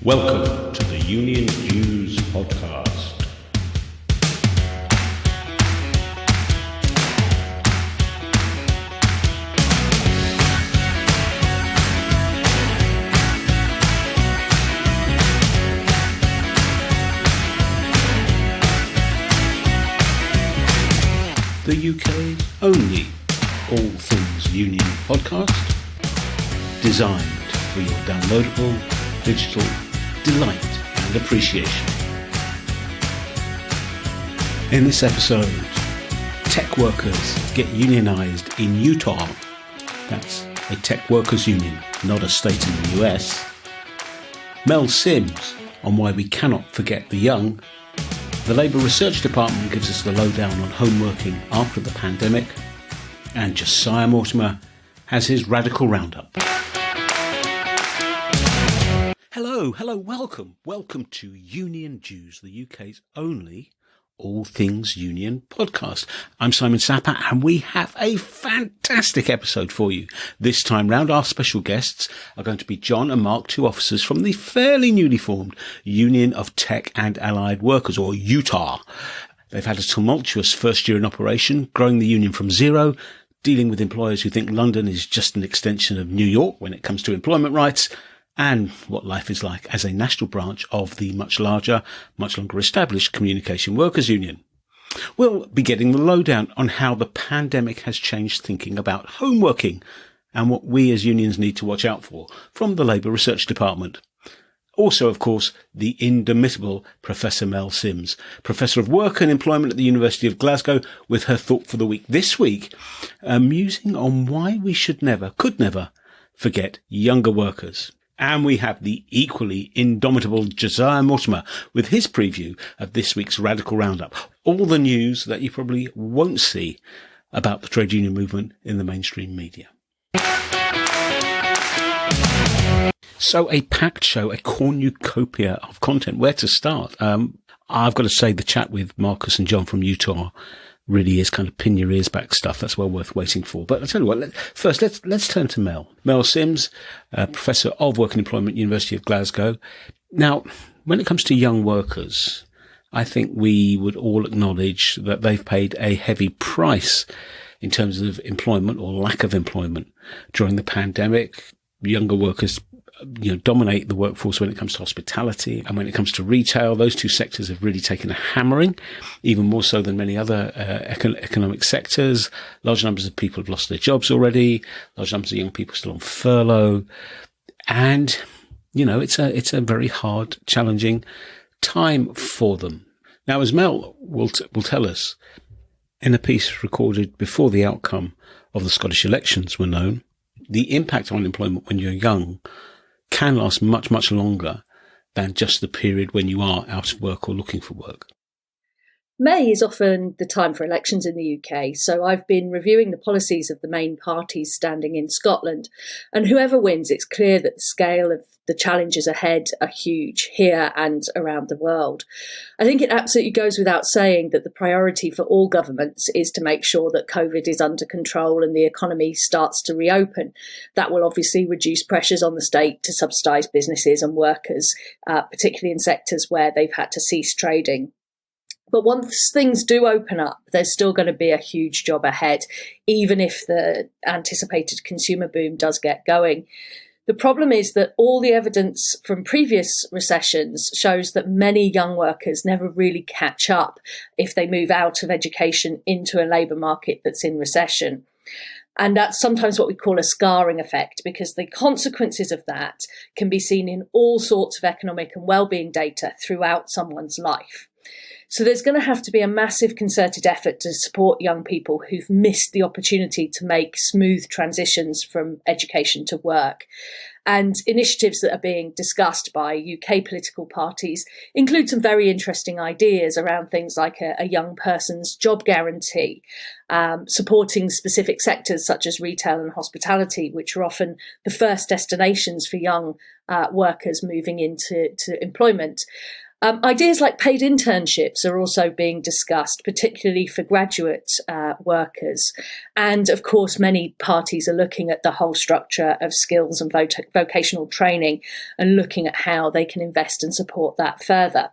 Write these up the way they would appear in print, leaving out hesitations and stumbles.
Welcome to the Union News Podcast. The UK's only all things union podcast, designed for your downloadable digital delight and appreciation. In this episode, tech workers get unionised in UTAW. That's a tech workers union, not a state in the US. Mel Simms on why we cannot forget the young. The Labour Research Department gives us the lowdown on home working after the pandemic. And Josiah Mortimer has his radical roundup. Hello, welcome to Union Jews, the UK's only all things union podcast. I'm Simon Sapper and we have a fantastic episode for you. This time round, our special guests are going to be John and Mark, two officers from the fairly newly formed Union of Tech and Allied Workers, or UTAW. They've had a tumultuous first year in operation, growing the union from zero, dealing with employers who think London is just an extension of New York when it comes to employment rights, and what life is like as a national branch of the much larger, much longer established Communication Workers Union. We'll be getting the lowdown on how the pandemic has changed thinking about home working and what we as unions need to watch out for from the Labour Research Department. Also, of course, the indomitable Professor Mel Simms, Professor of Work and Employment at the University of Glasgow, with her thought for the week this week, musing on why we could never forget younger workers. And we have the equally indomitable Josiah Mortimer with his preview of this week's Radical Roundup. All the news that you probably won't see about the trade union movement in the mainstream media. So a packed show, a cornucopia of content. Where to start? I've got to say the chat with Marcus and John from UTAW really is kind of pin your ears back stuff. That's well worth waiting for. But I'll tell you what, let's turn to Mel. Mel Simms, Professor of Work and Employment, University of Glasgow. Now, when it comes to young workers, I think we would all acknowledge that they've paid a heavy price in terms of employment or lack of employment during the pandemic. Younger workers dominate the workforce when it comes to hospitality and when it comes to retail. Those two sectors have really taken a hammering, even more so than many other economic sectors. Large numbers of people have lost their jobs already. Large numbers of young people still on furlough. And, it's a very hard, challenging time for them. Now, as Mel will tell us, in a piece recorded before the outcome of the Scottish elections were known, the impact on employment when you're young can last much, much longer than just the period when you are out of work or looking for work. May is often the time for elections in the UK, so I've been reviewing the policies of the main parties standing in Scotland, and whoever wins, it's clear that the scale of the challenges ahead are huge here and around the world. I think it absolutely goes without saying that the priority for all governments is to make sure that COVID is under control and the economy starts to reopen. That will obviously reduce pressures on the state to subsidise businesses and workers, particularly in sectors where they've had to cease trading. But once things do open up, there's still going to be a huge job ahead, even if the anticipated consumer boom does get going. The problem is that all the evidence from previous recessions shows that many young workers never really catch up if they move out of education into a labour market that's in recession. And that's sometimes what we call a scarring effect, because the consequences of that can be seen in all sorts of economic and well-being data throughout someone's life. So there's going to have to be a massive concerted effort to support young people who've missed the opportunity to make smooth transitions from education to work. And initiatives that are being discussed by UK political parties include some very interesting ideas around things like a young person's job guarantee, supporting specific sectors such as retail and hospitality, which are often the first destinations for young workers moving into employment. Ideas like paid internships are also being discussed, particularly for graduate workers. And of course, many parties are looking at the whole structure of skills and vocational training and looking at how they can invest and support that further.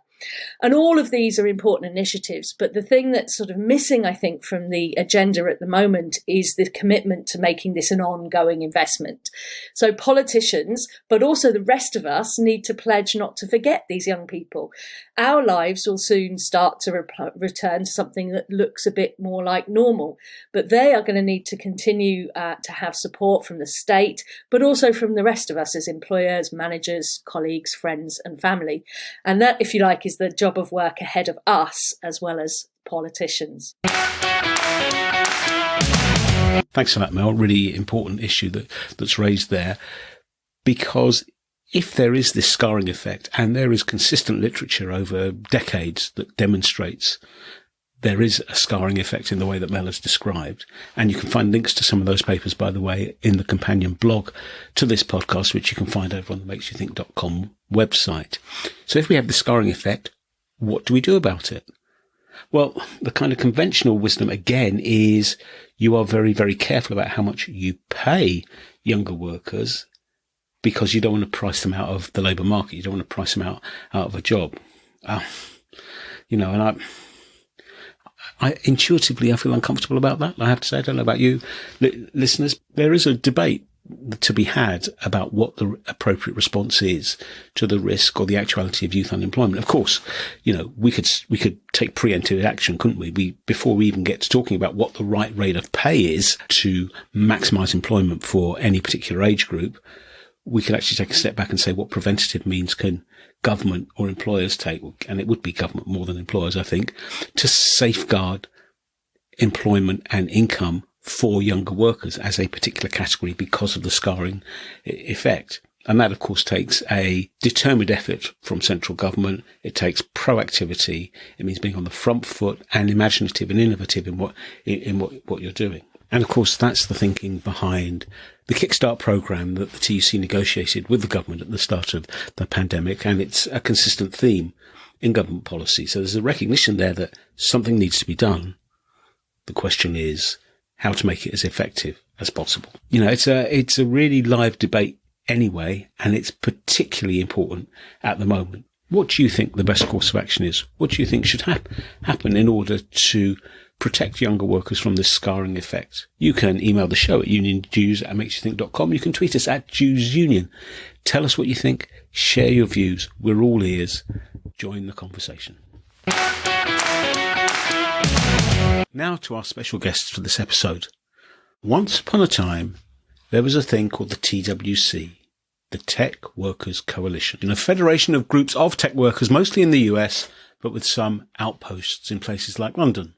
And all of these are important initiatives. But the thing that's sort of missing, I think, from the agenda at the moment is the commitment to making this an ongoing investment. So politicians, but also the rest of us, need to pledge not to forget these young people. Our lives will soon start to return to something that looks a bit more like normal. But they are going to need to continue to have support from the state, but also from the rest of us as employers, managers, colleagues, friends and family. And that, if you like, is the job of work ahead of us as well as politicians. Thanks for that, Mel. Really important issue that's raised there, because if there is this scarring effect, and there is consistent literature over decades that demonstrates there is a scarring effect in the way that Mel has described, and you can find links to some of those papers, by the way, in the companion blog to this podcast, which you can find over on the makesyouthink.com website. So if we have the scarring effect, what do we do about it? Well, the kind of conventional wisdom, again, is you are very, very careful about how much you pay younger workers, because you don't want to price them out of the labour market. You don't want to price them out of a job. And I intuitively, I feel uncomfortable about that. I have to say, I don't know about you, listeners. There is a debate to be had about what the appropriate response is to the risk or the actuality of youth unemployment. Of course, we could take preemptive action, couldn't we? Before we even get to talking about what the right rate of pay is to maximise employment for any particular age group, we could actually take a step back and say, what preventative means can government or employers take, and it would be government more than employers, I think, to safeguard employment and income for younger workers as a particular category because of the scarring effect. And that, of course, takes a determined effort from central government. It takes proactivity. It means being on the front foot and imaginative and innovative in what you're doing. And of course, that's the thinking behind the Kickstart program that the TUC negotiated with the government at the start of the pandemic. And it's a consistent theme in government policy. So there's a recognition there that something needs to be done. The question is how to make it as effective as possible. It's a really live debate anyway, and it's particularly important at the moment. What do you think the best course of action is? What do you think should happen in order to protect younger workers from this scarring effect? You can email the show at unionjews@makesyouthink.com. You can tweet us at JewsUnion. Tell us what you think. Share your views. We're all ears. Join the conversation. Now to our special guests for this episode. Once upon a time, there was a thing called the TWC, the Tech Workers Coalition, a federation of groups of tech workers, mostly in the US, but with some outposts in places like London.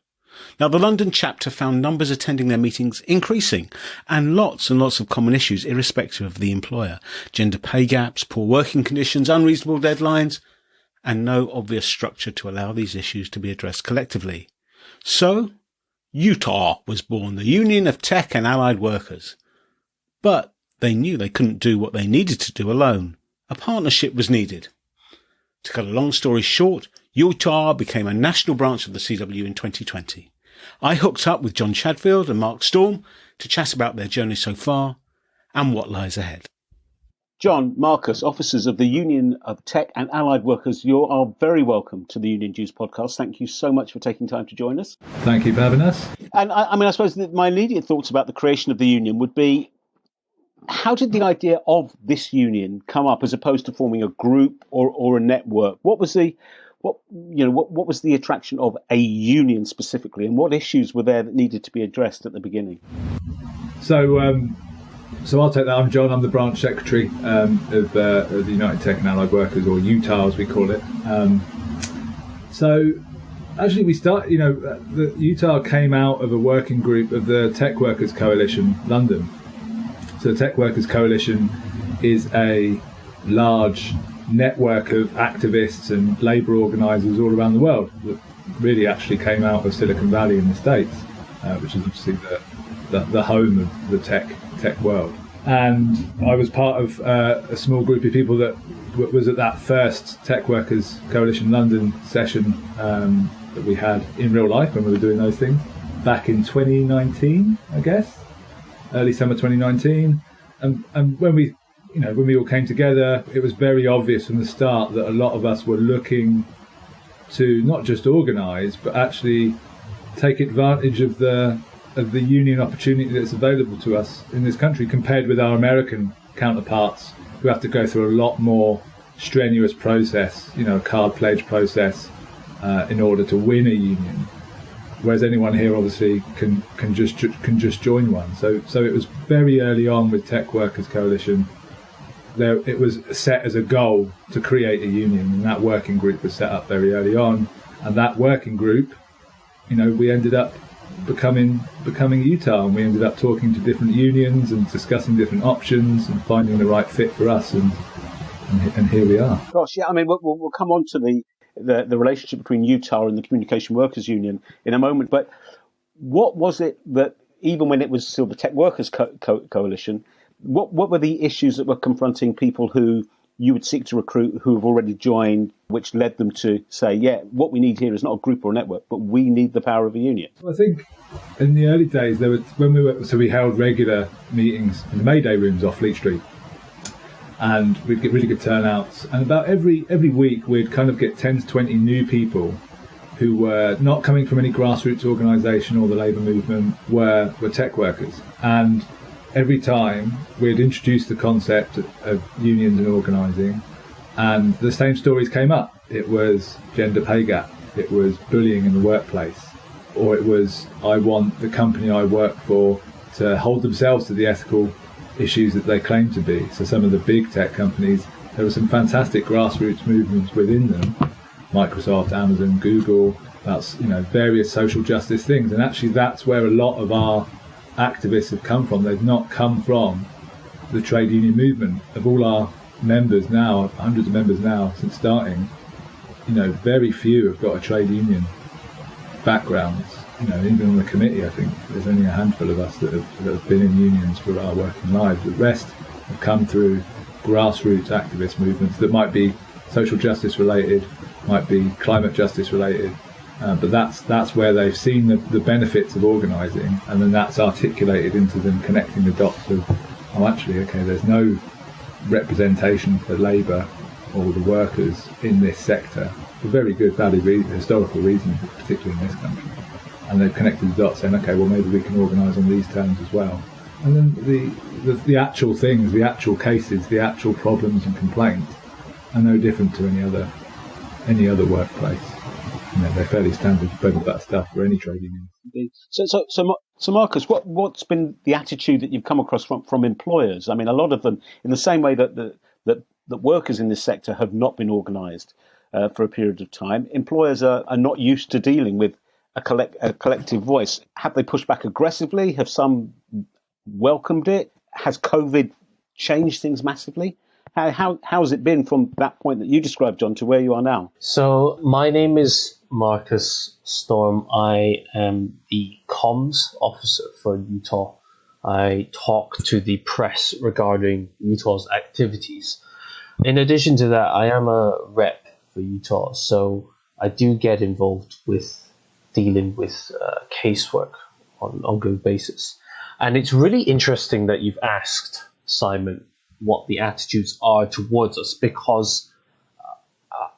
Now, the London chapter found numbers attending their meetings increasing, and lots of common issues irrespective of the employer. Gender pay gaps, poor working conditions, unreasonable deadlines, and no obvious structure to allow these issues to be addressed collectively. So, UTAW was born, the Union of Tech and Allied Workers. But they knew they couldn't do what they needed to do alone. A partnership was needed. To cut a long story short, UTAW became a national branch of the CW in 2020. I hooked up with John Chadfield and Mark Storm to chat about their journey so far and what lies ahead. John, Marcus, officers of the Union of Tech and Allied Workers, you are very welcome to the Union Jews podcast. Thank you so much for taking time to join us. Thank you for having us. And I suppose that my immediate thoughts about the creation of the union would be, how did the idea of this union come up as opposed to forming a group or a network? What was the attraction of a union specifically, and what issues were there that needed to be addressed at the beginning? So I'll take that. I'm John. I'm the branch secretary of the United Tech and Allied Workers, or UTAW as we call it. So actually, we started. The UTAW came out of a working group of the Tech Workers Coalition, London. So the Tech Workers Coalition is a large network of activists and labour organisers all around the world that really actually came out of Silicon Valley in the States, which is obviously the home of the tech world. And I was part of a small group of people that was at that first Tech Workers Coalition London session that we had in real life when we were doing those things back in 2019, I guess, early summer 2019. And when we all came together, it was very obvious from the start that a lot of us were looking to not just organise, but actually take advantage of the union opportunity that's available to us in this country compared with our American counterparts, who have to go through a lot more strenuous process, a card pledge process, in order to win a union. Whereas anyone here obviously can just join one. So it was very early on with Tech Workers Coalition. It was set as a goal to create a union, and that working group was set up very early on. And that working group, we ended up becoming UTAW, and we ended up talking to different unions and discussing different options and finding the right fit for us, and here we are. Gosh, yeah. I mean, we'll come on to the relationship between UTAW and the Communication Workers Union in a moment. But what was it that, even when it was still the Tech Workers Coalition, what were the issues that were confronting people who you would seek to recruit who have already joined, which led them to say, yeah, what we need here is not a group or a network, but we need the power of a union? Well, I think in the early days, we held regular meetings in the Mayday rooms off Fleet Street, and we'd get really good turnouts. And about every week, we'd kind of get 10 to 20 new people who were not coming from any grassroots organisation or the labour movement, were tech workers. And every time we'd introduce the concept of unions and organising, and the same stories came up. It was gender pay gap, it was bullying in the workplace, or it was, I want the company I work for to hold themselves to the ethical issues that they claim to be. So some of the big tech companies, there were some fantastic grassroots movements within them, Microsoft, Amazon, Google, about various social justice things. And actually that's where a lot of our activists have come from. They've not come from the trade union movement. Of all our members now, hundreds of members now since starting, very few have got a trade union background. Even on the committee, I think there's only a handful of us that have been in unions for our working lives. The rest have come through grassroots activist movements that might be social justice related, might be climate justice related, but that's where they've seen the benefits of organising, and then that's articulated into them connecting the dots of, there's no representation for labour or the workers in this sector for very good, valid historical reasons, particularly in this country. And they've connected the dots saying, okay, well, maybe we can organise on these terms as well. And then the actual things, the actual cases, the actual problems and complaints are no different to any other workplace. They're fairly standard bread and butter stuff for any trade union. So Marcus, what's been the attitude that you've come across from employers? I mean, a lot of them, in the same way that workers in this sector have not been organised for a period of time, employers are not used to dealing with a collective voice. Have they pushed back aggressively? Have some welcomed it? Has COVID changed things massively? How has it been from that point that you described, John, to where you are now? So my name is Marcus Storm. I am the comms officer for UTAW. I talk to the press regarding UTAW's activities. In addition to that, I am a rep for UTAW, so I do get involved with dealing with casework on an ongoing basis. And it's really interesting that you've asked, Simon, what the attitudes are towards us, because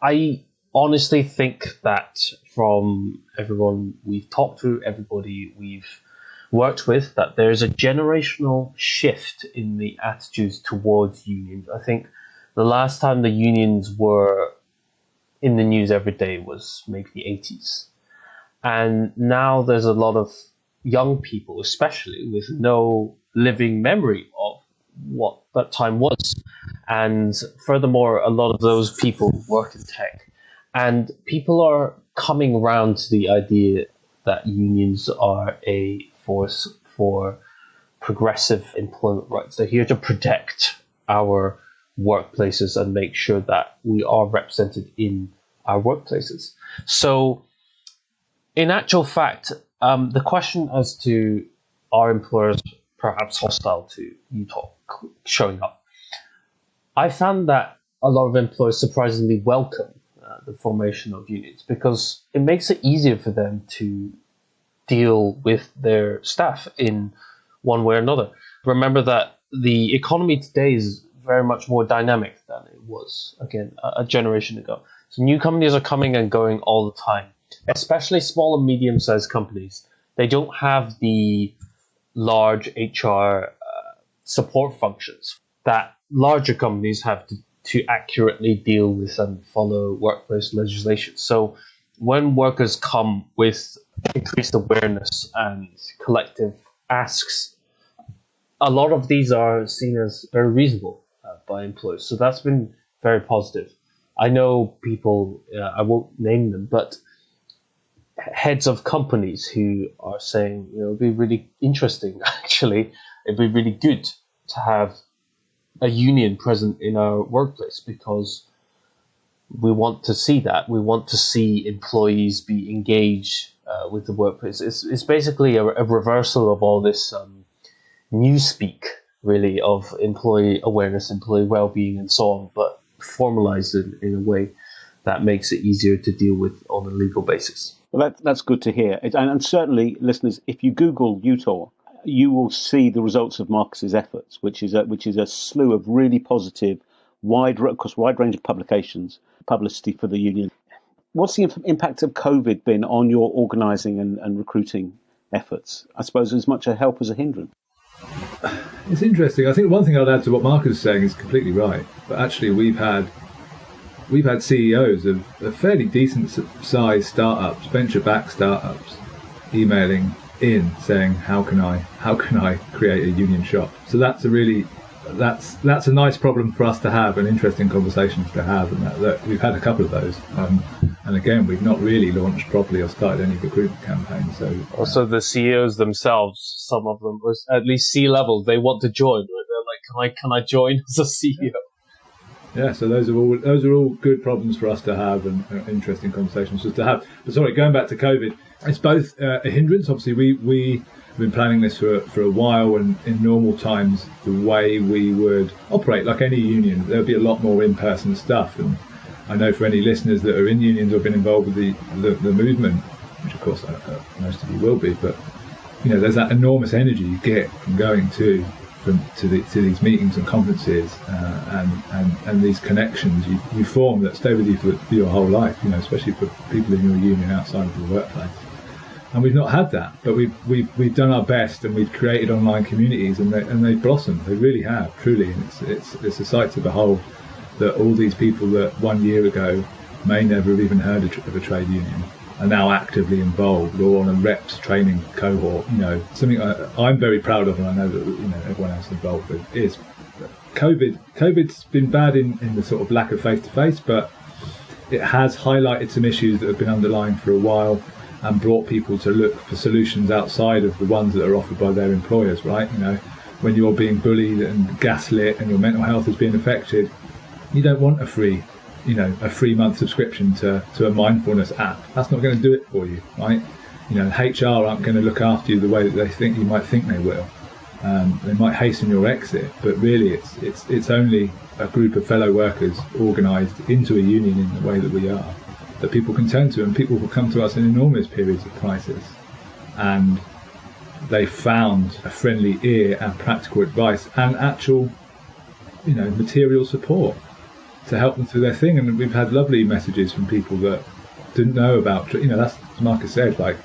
I honestly think that from everyone we've talked to, everybody we've worked with, that there's a generational shift in the attitudes towards unions. I think the last time the unions were in the news every day was maybe the 80s. And now there's a lot of young people, especially, with no living memory of what that time was. And furthermore, a lot of those people work in tech. And people are coming around to the idea that unions are a force for progressive employment rights. They're here to protect our workplaces and make sure that we are represented in our workplaces. So, in actual fact, the question as to are employers perhaps hostile to UTAW showing up, I found that a lot of employers surprisingly welcome the formation of unions, because it makes it easier for them to deal with their staff in one way or another. Remember that the economy today is very much more dynamic than it was, again, a generation ago. So new companies are coming and going all the time, especially small and medium-sized companies. They don't have the large HR support functions that larger companies have to accurately deal with and follow workplace legislation. So when workers come with increased awareness and collective asks, a lot of these are seen as very reasonable by employers. So that's been very positive. I know people, I won't name them, but heads of companies who are saying, it'd be really interesting, actually, it'd be really good to have a union present in our workplace, because we want to see that. We want to see employees be engaged with the workplace. It's basically a reversal of all this newspeak, really, of employee awareness, employee well-being, and so on, but formalized in a way that makes it easier to deal with on a legal basis. Well, that's good to hear. And certainly, listeners, if you Google UTAW, you will see the results of Marcus's efforts, which is a slew of really positive, wide range of publicity for the union. What's the impact of COVID been on your organising and recruiting efforts? I suppose as much a help as a hindrance. It's interesting. I think one thing I'd add to what Marcus is saying is completely right. But actually, we've had CEOs of fairly decent sized startups, venture-backed startups, emailing in saying, how can I create a union shop? So that's a nice problem for us to have, and interesting conversations to have, and that we've had a couple of those. And again, we've not really launched properly or started any recruitment campaigns. So also the CEOs themselves, some of them, at least C-level, they want to join. They're like, can I join as a CEO? Yeah, so those are all good problems for us to have, and interesting conversations just to have. But sorry, going back to COVID, it's both a hindrance. Obviously, we've been planning this for a while, and in normal times, the way we would operate, like any union, there'll be a lot more in-person stuff. And I know for any listeners that are in unions or been involved with the movement, which of course most of you will be, but there's that enormous energy you get from going to these meetings and conferences, and these connections you form that stay with you for your whole life, especially for people in your union outside of the workplace. And we've not had that, but we've done our best, and we've created online communities, and they've blossomed. They really have, truly. And it's a sight to behold that all these people that 1 year ago may never have even heard of a trade union are now actively involved or on a reps training cohort. Something I'm very proud of, and I know that everyone else involved with, is COVID's been bad in the sort of lack of face-to-face, but it has highlighted some issues that have been underlying for a while, and brought people to look for solutions outside of the ones that are offered by their employers, right? When you're being bullied and gaslit and your mental health is being affected, you don't want a free month subscription to a mindfulness app. That's not going to do it for you, right? HR aren't going to look after you the way that they think you might think they will. They might hasten your exit, but really it's only a group of fellow workers organised into a union in the way that we are, that people can turn to, and people will come to us in enormous periods of crisis, and they found a friendly ear and practical advice and actual material support to help them through their thing. And we've had lovely messages from people that didn't know about, that's, as Marcus said, like,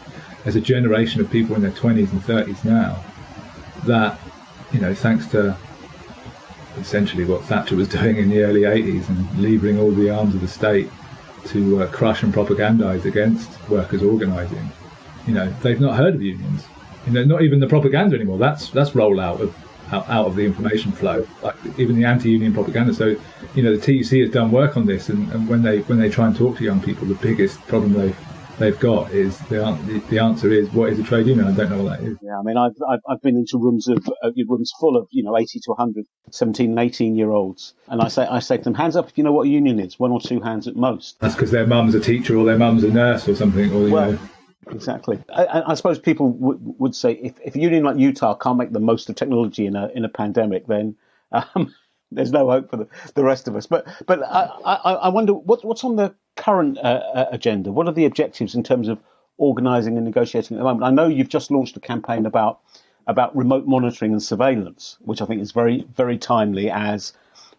there's a generation of people in their 20s and 30s now that, thanks to essentially what Thatcher was doing in the early 80s and levering all the arms of the state to crush and propagandise against workers organising, they've not heard of unions. Not even the propaganda anymore. That's rolled out of the information flow, like even the anti-union propaganda. So, the TUC has done work on this, and when they try and talk to young people, the biggest problem they've got is the answer is, what is a trade union? I don't know what that is. Yeah, I mean, I've been into rooms full of 80 to 100 17 and 18-year-olds, and I say to them, hands up if you know what a union is. One or two hands at most. That's because their mum's a teacher or their mum's a nurse or something, or Exactly. I suppose people would say, if a union like UTAW can't make the most of technology in a pandemic, then there's no hope for the rest of us. But I wonder what's on the current agenda. What are the objectives in terms of organising and negotiating at the moment? I know you've just launched a campaign about remote monitoring and surveillance, which I think is very, very timely, as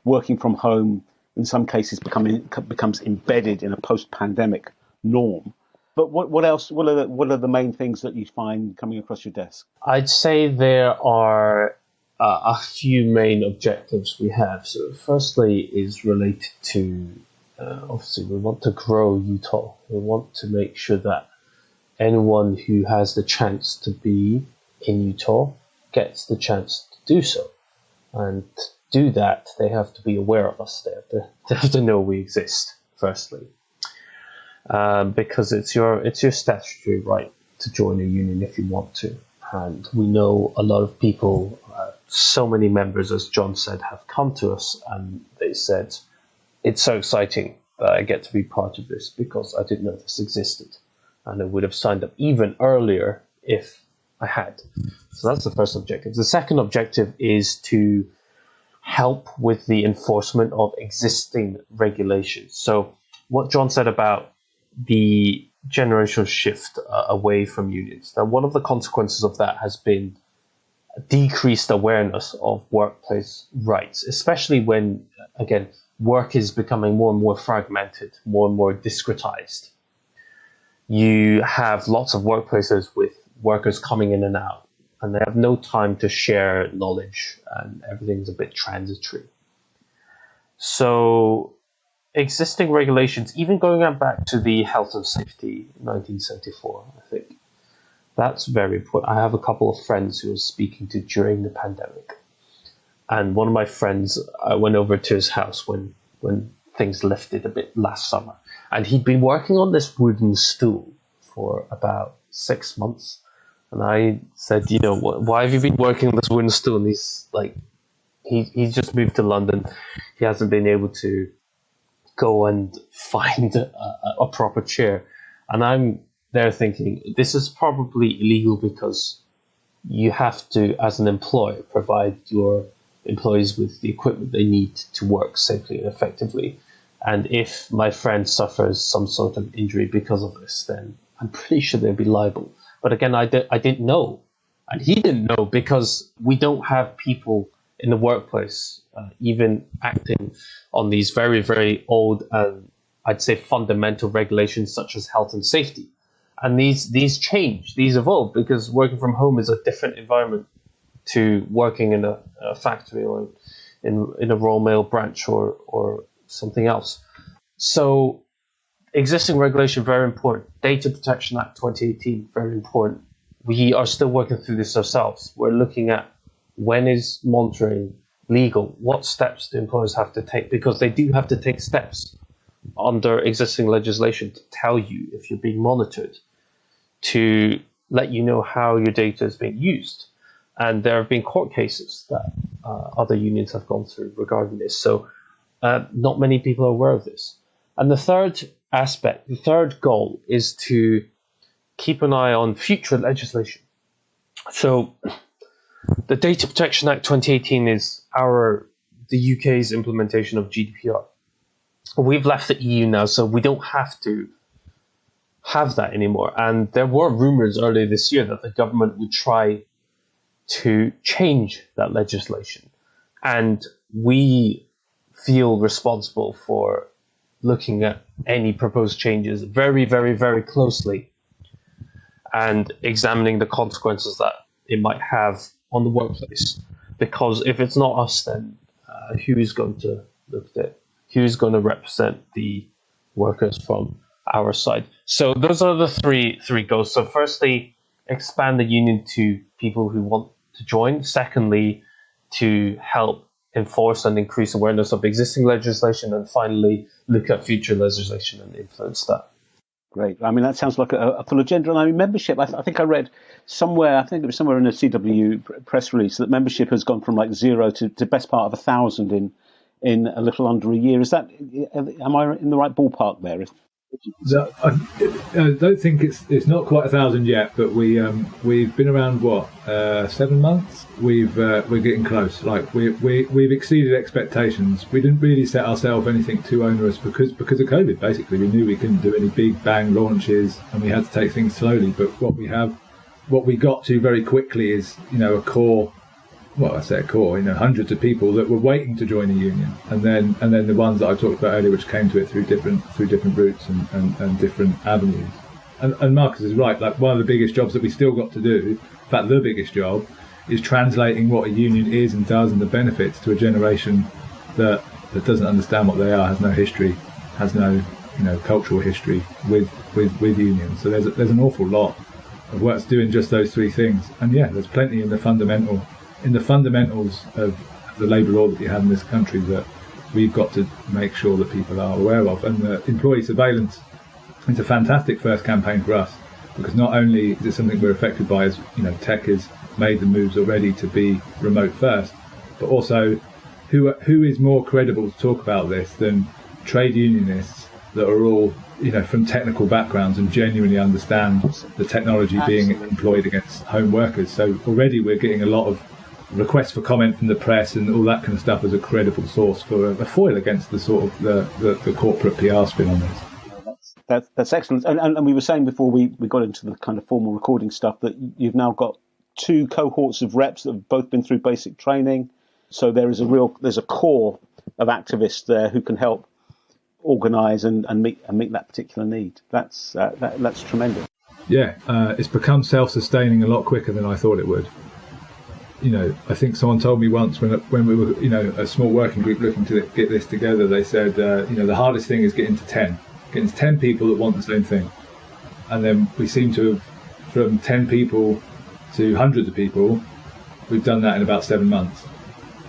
working from home in some cases becomes embedded in a post-pandemic norm. But what else? What are the main things that you find coming across your desk? I'd say there are a few main objectives we have. So firstly is related to, obviously we want to grow UTAW. We want to make sure that anyone who has the chance to be in UTAW gets the chance to do so. And to do that, they have to be aware of us. They have to know we exist, firstly. Because it's your statutory right to join a union if you want to. And we know a lot of people, so many members, as John said, have come to us and they said, it's so exciting that I get to be part of this because I didn't know this existed. And I would have signed up even earlier if I had. So that's the first objective. The second objective is to help with the enforcement of existing regulations. So what John said about the generational shift away from unions. Now, one of the consequences of that has been decreased awareness of workplace rights, especially when, again, work is becoming more and more fragmented, more and more discretized. You have lots of workplaces with workers coming in and out, and they have no time to share knowledge, and everything's a bit transitory. So existing regulations, even going back to the health and safety 1974, I think that's very important. I have a couple of friends who I was speaking to during the pandemic. And one of my friends, I went over to his house when things lifted a bit last summer. And he'd been working on this wooden stool for about 6 months. And I said, why have you been working on this wooden stool? And he's like, he's just moved to London. He hasn't been able to go and find a proper chair. And I'm there thinking, this is probably illegal because you have to, as an employer, provide your employees with the equipment they need to work safely and effectively. And if my friend suffers some sort of injury because of this, then I'm pretty sure they'll be liable. But again, I didn't know. And he didn't know because we don't have people in the workplace even acting on these very, very old and I'd say fundamental regulations such as health and safety. And these change, these evolve because working from home is a different environment to working in a factory or in a Royal Mail branch or something else. So existing regulation, very important. Data Protection Act 2018, very important. We are still working through this ourselves. We're looking at when is monitoring legal? What steps do employers have to take? Because they do have to take steps under existing legislation to tell you if you're being monitored, to let you know how your data is being used. And there have been court cases that other unions have gone through regarding this. So not many people are aware of this. And the third aspect, the third goal is to keep an eye on future legislation. So the Data Protection Act 2018 is the UK's implementation of GDPR. We've left the EU now, so we don't have to have that anymore. And there were rumors earlier this year that the government would try to change that legislation. And we feel responsible for looking at any proposed changes very, very, very closely and examining the consequences that it might have on the workplace. Because if it's not us, then who is going to look at it? Who's going to represent the workers from our side? So those are the three goals. So firstly, expand the union to people who want to join. Secondly, to help enforce and increase awareness of existing legislation. And finally, look at future legislation and influence that. Great. I mean, that sounds like a full agenda. And I mean, membership, I think I read somewhere, I think it was somewhere in a CW press release, that membership has gone from like 0 to best part of 1,000 in a little under a year. Is that, am I in the right ballpark there? I don't think it's not quite 1,000 yet, but we've been around 7 months. We're getting close. Like we've exceeded expectations. We didn't really set ourselves anything too onerous because of COVID. Basically, we knew we couldn't do any big bang launches, and we had to take things slowly. But what we got to very quickly is a core. Well, I say a core, hundreds of people that were waiting to join a union, and then the ones that I talked about earlier, which came to it through different routes and different avenues. And Marcus is right. Like, one of the biggest jobs that we still got to do, in fact, the biggest job, is translating what a union is and does and the benefits to a generation that doesn't understand what they are, has no history, has no cultural history with unions. So there's an awful lot of work to do in just those three things. And yeah, there's plenty in the fundamentals of the labour law that you have in this country that we've got to make sure that people are aware of. And the employee surveillance is a fantastic first campaign for us, because not only is it something we're affected by, as tech has made the moves already to be remote first, but also who is more credible to talk about this than trade unionists that are all from technical backgrounds and genuinely understand the technology being employed against home workers. So already we're getting a lot of requests for comment from the press and all that kind of stuff as a credible source for a foil against the sort of the corporate PR spin on this. That's excellent. And we were saying before we got into the kind of formal recording stuff that you've now got 2 cohorts of reps that have both been through basic training. So there's a core of activists there who can help organise and meet that particular need. That's tremendous. Yeah, it's become self-sustaining a lot quicker than I thought it would. I think someone told me once when we were a small working group looking to get this together, they said the hardest thing is getting to 10 people that want the same thing, and then we seem to have, from 10 people to hundreds of people, we've done that in about 7 months.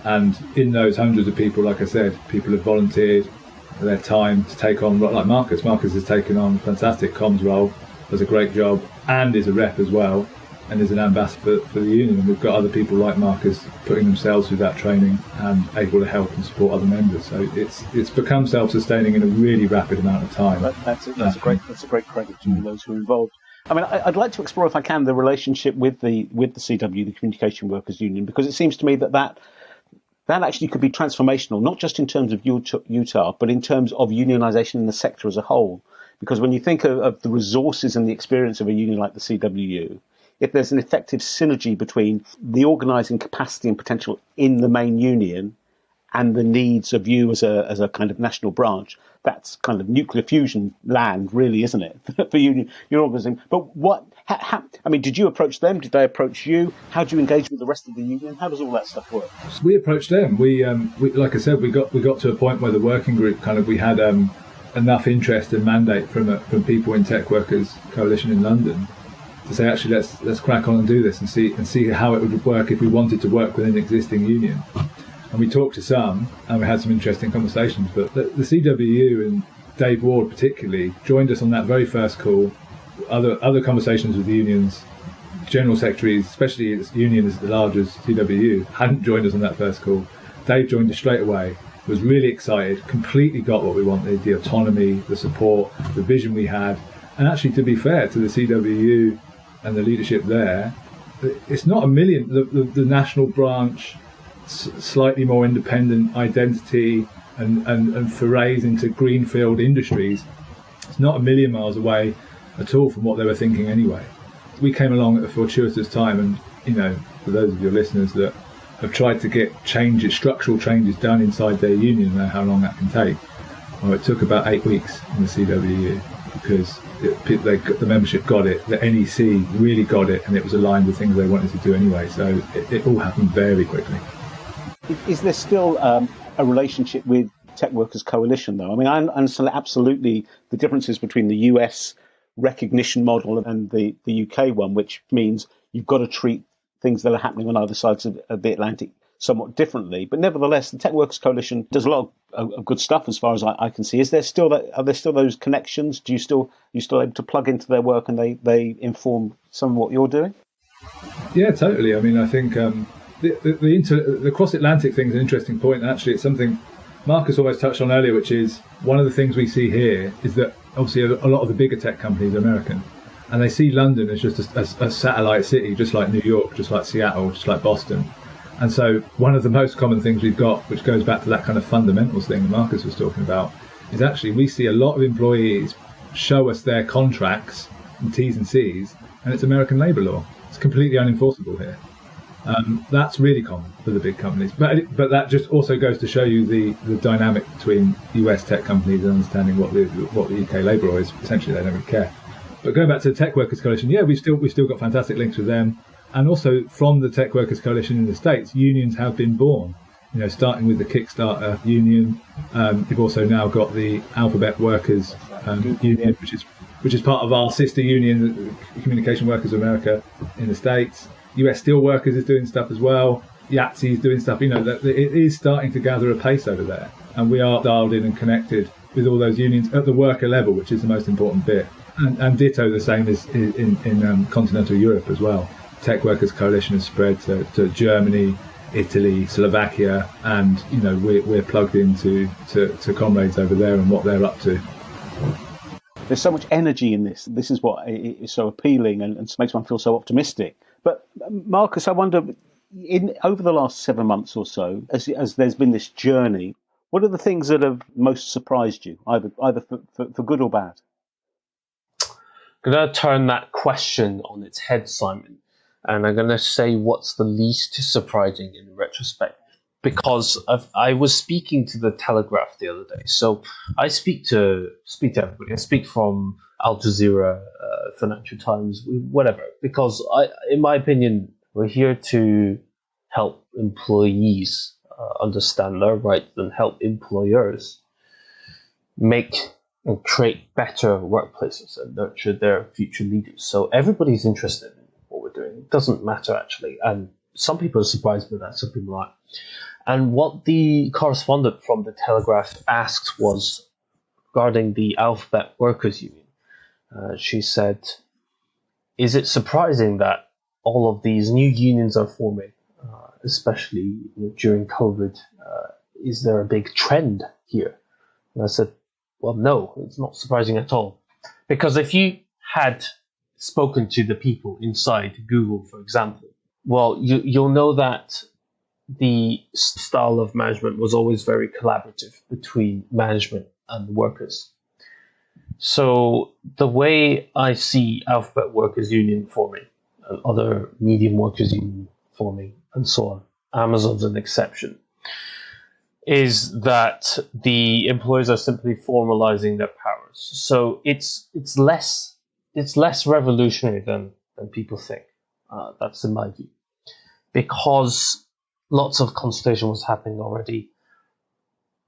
And in those hundreds of people, like I said, people have volunteered their time to take on, like Marcus has taken on a fantastic comms role, does a great job, and is a rep as well, and is an ambassador for the union. And we've got other people like Marcus putting themselves through that training and able to help and support other members. So it's become self-sustaining in a really rapid amount of time. That's a great credit to all those who are involved. I mean, I'd like to explore, if I can, the relationship with the CW, the Communication Workers Union, because it seems to me that actually could be transformational, not just in terms of UTAW, but in terms of unionisation in the sector as a whole. Because when you think of the resources and the experience of a union like the CWU, if there's an effective synergy between the organising capacity and potential in the main union and the needs of you as a kind of national branch, that's kind of nuclear fusion land, really, isn't it, for union organising? But did you approach them? Did they approach you? How do you engage with the rest of the union? How does all that stuff work? We approached them. We like I said, we got to a point where the working group we had enough interest and mandate from people in Tech Workers Coalition in London to say, actually, let's crack on and do this and see how it would work if we wanted to work with an existing union. And we talked to some, and we had some interesting conversations. But the CWU and Dave Ward particularly joined us on that very first call. Other conversations with the unions, general secretaries, especially its union as large as CWU, hadn't joined us on that first call. Dave joined us straight away, was really excited, completely got what we wanted, the autonomy, the support, the vision we had. And actually, to be fair to the CWU and the leadership there, it's not a million, the national branch, slightly more independent identity and forays into greenfield industries, it's not a million miles away at all from what they were thinking anyway. We came along at a fortuitous time, and for those of your listeners that have tried to get structural changes done inside their union, know how long that can take. Well, it took about 8 weeks in the CWU because the membership got it, the NEC really got it, and it was aligned with things they wanted to do anyway. So it all happened very quickly. Is there still a relationship with Tech Workers Coalition, though? I mean, I understand absolutely the differences between the US recognition model and the UK one, which means you've got to treat things that are happening on either sides of the Atlantic somewhat differently. But nevertheless, the Tech Workers Coalition does a lot of good stuff as far as I can see. Are there still those connections? Are you still able to plug into their work and they inform some of what you're doing? Yeah, totally. I mean, I think the cross-Atlantic thing is an interesting point. And actually, it's something Marcus almost touched on earlier, which is one of the things we see here is that obviously a lot of the bigger tech companies are American, and they see London as just a satellite city, just like New York, just like Seattle, just like Boston. And so one of the most common things we've got, which goes back to that kind of fundamentals thing that Marcus was talking about, is actually we see a lot of employees show us their contracts and T's and C's, and it's American labour law. It's completely unenforceable here. That's really common for the big companies. But that just also goes to show you the dynamic between US tech companies and understanding what the UK labour law is. Essentially, they don't really care. But going back to the Tech Workers Coalition, yeah, we've still got fantastic links with them. And also from the Tech Workers Coalition in the States, unions have been born. Starting with the Kickstarter union, we've also now got the Alphabet Workers union, which is part of our sister union, Communication Workers of America in the States. US Steelworkers is doing stuff as well. YATSE is doing stuff. That it is starting to gather a pace over there, and we are dialed in and connected with all those unions at the worker level, which is the most important bit. And ditto the same as in continental Europe as well. Tech Workers Coalition has spread to Germany, Italy, Slovakia, and we're plugged into comrades over there and what they're up to. There's so much energy in this. This is what is so appealing and makes one feel so optimistic. But Marcus, I wonder, over the last 7 months or so, as there's been this journey, what are the things that have most surprised you, either for good or bad? I'm going to turn that question on its head, Simon. And I'm going to say what's the least surprising in retrospect, because I was speaking to the Telegraph the other day. So I speak to everybody. I speak from Al Jazeera, Financial Times, whatever, because in my opinion, we're here to help employees understand their rights and help employers make and create better workplaces and nurture their future leaders. So everybody's interested in what we're doing. It doesn't matter, actually. And some people are surprised by that, some people aren't. And what the correspondent from the Telegraph asked was regarding the Alphabet Workers Union. She said, is it surprising that all of these new unions are forming, especially during COVID? Is there a big trend here? And I said, well, no, it's not surprising at all. Because if you had spoken to the people inside Google, for example, well, you'll know that the style of management was always very collaborative between management and the workers. So the way I see Alphabet Workers Union forming, and other medium workers union forming, and so on, Amazon's an exception, is that the employers are simply formalizing their powers. So it's less revolutionary than people think. That's in my view, because lots of consultation was happening already.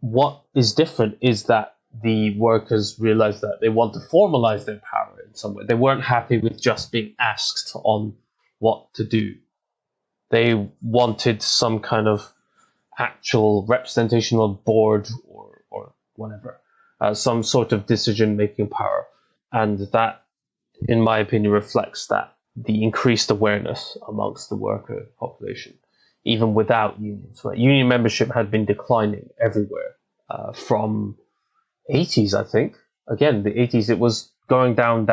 What is different is that the workers realized that they want to formalize their power in some way. They weren't happy with just being asked on what to do. They wanted some kind of actual representation on board or whatever, some sort of decision-making power. And that, in my opinion, reflects that the increased awareness amongst the worker population, even without unions. Right? Union membership had been declining everywhere from 80s, I think. Again, the 80s, it was going down,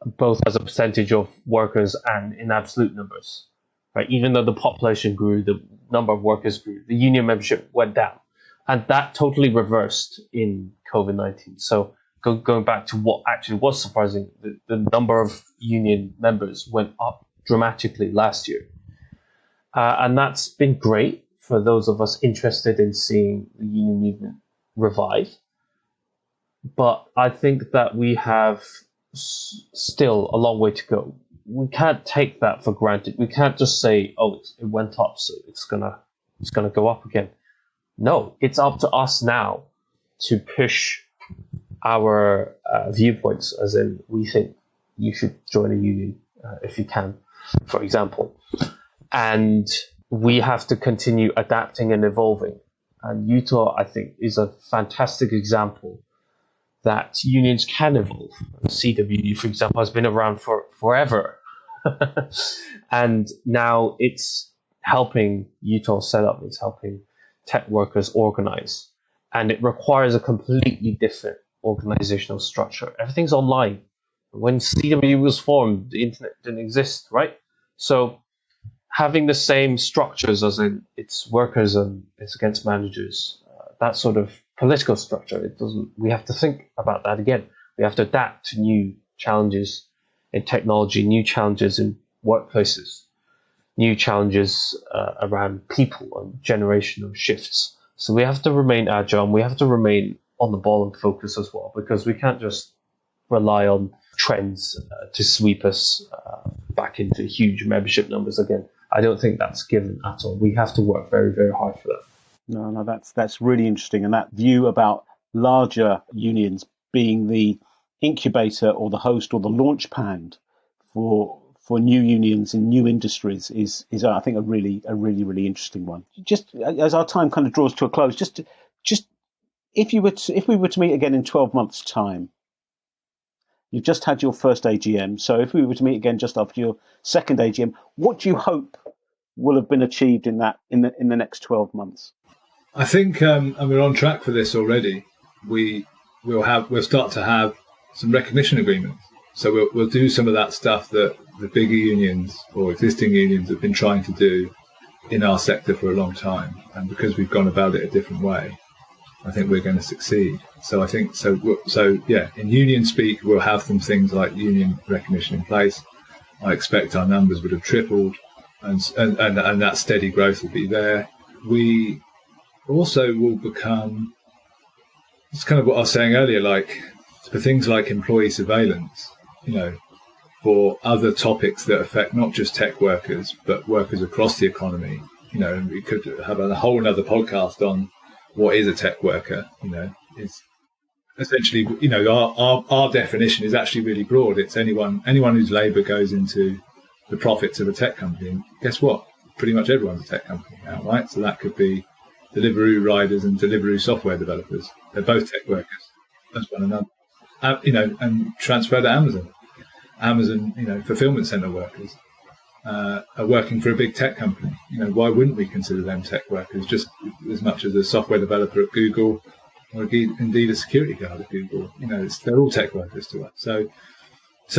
both as a percentage of workers and in absolute numbers. Right? Even though the population grew, the number of workers grew, the union membership went down. And that totally reversed in COVID-19. So going back to what actually was surprising, the number of union members went up dramatically last year. And that's been great for those of us interested in seeing the union movement revive. But I think that we have still a long way to go. We can't take that for granted. We can't just say, "Oh, it went up, so it's gonna go up again." No, it's up to us now to push our viewpoints, as in we think you should join a union if you can, for example, and we have to continue adapting and evolving. And UTAW, I think, is a fantastic example that unions can evolve. CWU, for example, has been around for forever. And now it's helping UTAW set up, it's helping tech workers organize. And it requires a completely different organizational structure. Everything's online. When CWU was formed, the internet didn't exist, right? So having the same structures, as in it's workers and it's against managers, that sort of political structure, it doesn't. We have to think about that again. We have to adapt to new challenges in technology, new challenges in workplaces, new challenges around people and generational shifts. So we have to remain agile, and we have to remain on the ball and focus as well, because we can't just rely on trends to sweep us back into huge membership numbers again. I don't think that's given at all. We have to work very, very hard for that. No, that's really interesting. And that view about larger unions being the incubator or the host or the launch pad for new unions in new industries is I think a really really interesting one. Just as our time kind of draws to a close, just if we were to meet again in 12 months' time, you've just had your first AGM. So if we were to meet again just after your second AGM, what do you hope will have been achieved in the next 12 months? I think, and we're on track for this already. We'll start to have some recognition agreements. So we'll do some of that stuff that the bigger unions or existing unions have been trying to do in our sector for a long time. And because we've gone about it a different way, I think we're going to succeed. So I think in union speak, we'll have some things like union recognition in place. I expect our numbers would have tripled, and that steady growth will be there. We also will become, it's kind of what I was saying earlier, like for things like employee surveillance, for other topics that affect not just tech workers, but workers across the economy. And we could have a whole other podcast on what is a tech worker. It's essentially, our definition is actually really broad. It's anyone whose labour goes into the profits of a tech company. And guess what? Pretty much everyone's a tech company now, right? So that could be Deliveroo riders and Deliveroo software developers. They're both tech workers. That's one another. And transfer to Amazon. Amazon, fulfillment center workers are working for a big tech company. Why wouldn't we consider them tech workers just as much as a software developer at Google or indeed a security guard at Google? They're all tech workers to us. So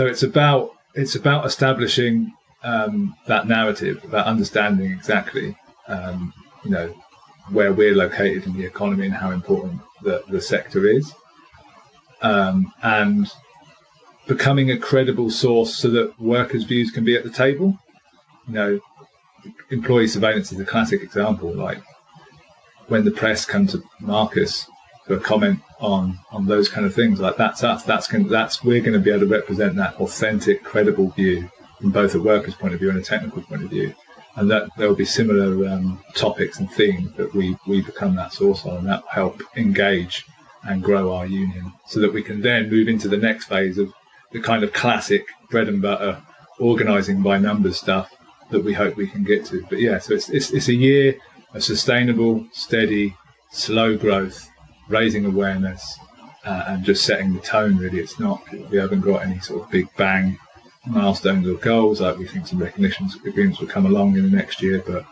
it's about establishing that narrative, about understanding exactly, where we're located in the economy and how important the sector is, and becoming a credible source so that workers' views can be at the table. Employee surveillance is a classic example. Like when the press come to Marcus for a comment on those kind of things, like that's us. We're going to be able to represent that authentic, credible view from both a worker's point of view and a technical point of view. And that there will be similar topics and themes that we become that source on, and that will help engage and grow our union so that we can then move into the next phase of the kind of classic bread and butter organising by numbers stuff that we hope we can get to. But yeah, so it's a year of sustainable, steady, slow growth, raising awareness, and just setting the tone. Really, we haven't got any sort of big bang milestones or goals. Like we think some recognition agreements will come along in the next year, but